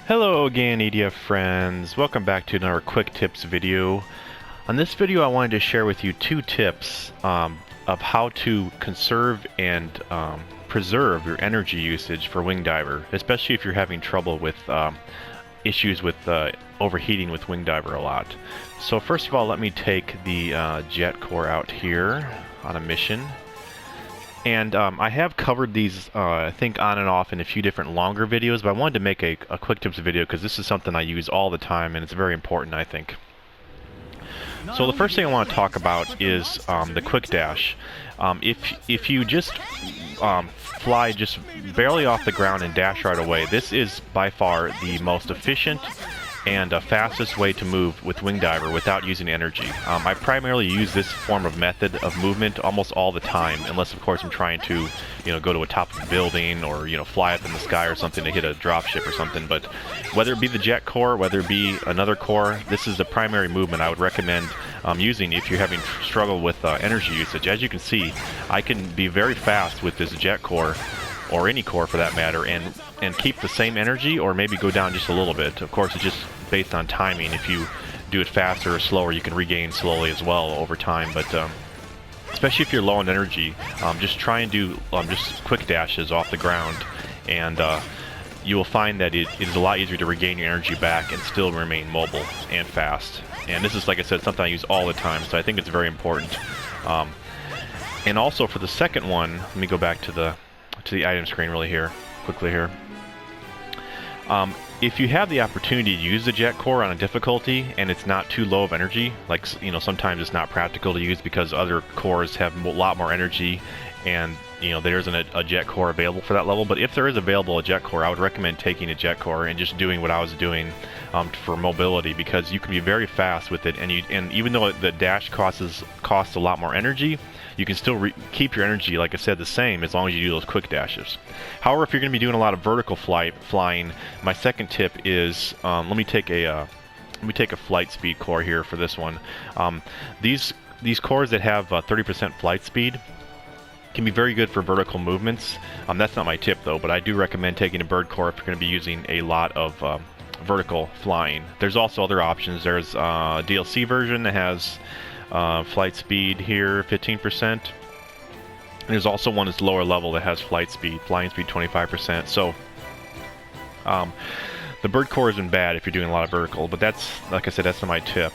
Hello again, EDF friends. Welcome back to another quick tips video. On this video I wanted to share with you two tips of how to conserve and preserve your energy usage for wing diver, especially if you're having trouble with issues with overheating with wing diver a lot. So first of all, let me take the jet core out here on a mission. And I have covered these, I think, on and off in a few different longer videos, but I wanted to make a quick tips video because this is something I use all the time and it's very important, I think. So the first thing I want to talk about is the quick dash. If you just fly just barely off the ground and dash right away, this is by far the most efficient and fastest way to move with wing diver without using energy. I primarily use this form of method of movement almost all the time, unless of course I'm trying to, go to a top of a building or fly up in the sky or something to hit a dropship or something. But whether it be the jet core, whether it be another core, this is the primary movement I would recommend using if you're having struggle with energy usage. As you can see, I can be very fast with this jet core, or any core for that matter, and keep the same energy or maybe go down just a little bit. Of course, it's just based on timing. If you do it faster or slower, you can regain slowly as well over time. But especially if you're low on energy, just try and do just quick dashes off the ground, and you will find that it is a lot easier to regain your energy back and still remain mobile and fast. And this is, like I said, something I use all the time, so I think it's very important. And also for the second one, let me go back to the item screen really quickly here. If you have the opportunity to use the jet core on a difficulty and it's not too low of energy, like sometimes it's not practical to use because other cores have a lot more energy and there isn't a jet core available for that level. But if there is available a jet core, I would recommend taking a jet core and just doing what I was doing for mobility, because you can be very fast with it, and even though the dash costs a lot more energy, you can still keep your energy, like I said, the same as long as you do those quick dashes. However, if you're going to be doing a lot of vertical flying, my second tip is let me take a flight speed core here for this one. These cores that have 30% flight speed can be very good for vertical movements. That's not my tip though, but I do recommend taking a bird core if you're going to be using a lot of vertical flying. There's also other options. There's a DLC version that has flight speed here 15%. And there's also one that's lower level that has flying speed 25%. So the bird core isn't bad if you're doing a lot of vertical, but that's, like I said, that's not my tip.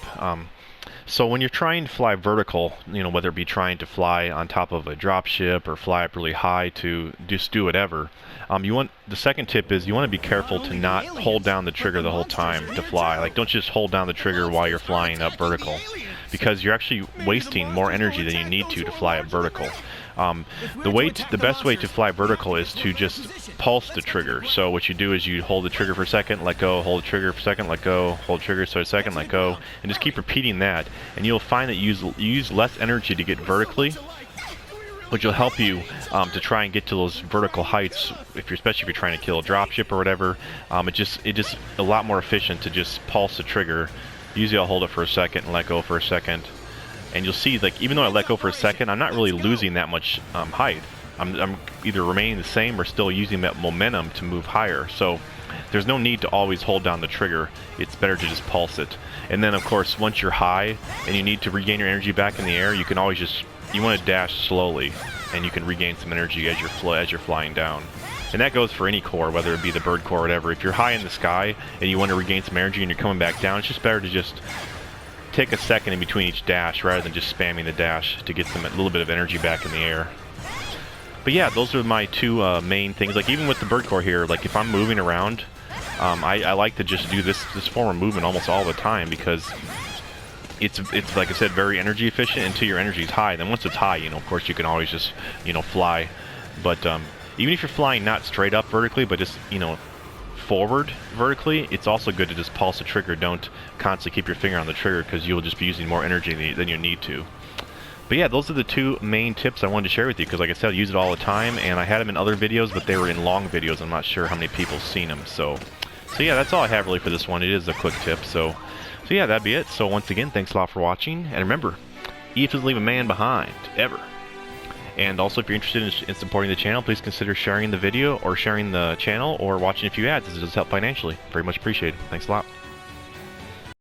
So when you're trying to fly vertical, whether it be trying to fly on top of a dropship or fly up really high to just do whatever, the second tip is you want to be careful to not hold down the trigger the whole time to fly. Like, don't just hold down the trigger while you're flying up vertical, because you're actually wasting more energy than you need to fly up vertical. The best way to fly vertical is to just pulse the trigger. So what you do is you hold the trigger for a second, let go, hold the trigger for a second, let go, hold the trigger for a second, let go, and just keep repeating that. And you'll find that you use less energy to get vertically, which will help you to try and get to those vertical heights, especially if you're trying to kill a dropship or whatever. It's just a lot more efficient to just pulse the trigger. Usually I'll hold it for a second and let go for a second. And you'll see, like, even though I let go for a second, I'm not really losing that much height. I'm either remaining the same or still using that momentum to move higher. So there's no need to always hold down the trigger. It's better to just pulse it. And then, of course, once you're high and you need to regain your energy back in the air, you can always you want to dash slowly, and you can regain some energy as you're flying down. And that goes for any core, whether it be the bird core or whatever. If you're high in the sky and you want to regain some energy and you're coming back down, it's just better to just take a second in between each dash rather than just spamming the dash to get a little bit of energy back in the air. But yeah, those are my two main things. Like, even with the bird core here, like if I'm moving around, I like to just do this form of movement almost all the time, because it's like I said, very energy efficient until your energy is high. Then once it's high, of course you can always just fly. But even if you're flying not straight up vertically, but just forward vertically, it's also good to just pulse the trigger. Don't constantly keep your finger on the trigger, because you'll just be using more energy than you need to. But yeah, those are the two main tips I wanted to share with you, because like I said, I use it all the time, and I had them in other videos, but they were in long videos. I'm not sure how many people have seen them. So yeah, that's all I have really for this one. It is a quick tip. So yeah, that'd be it. So once again, thanks a lot for watching, and remember, EDF doesn't leave a man behind, ever. And also, if you're interested in supporting the channel, please consider sharing the video or sharing the channel or watching a few ads, as it does help financially. Very much appreciated. Thanks a lot.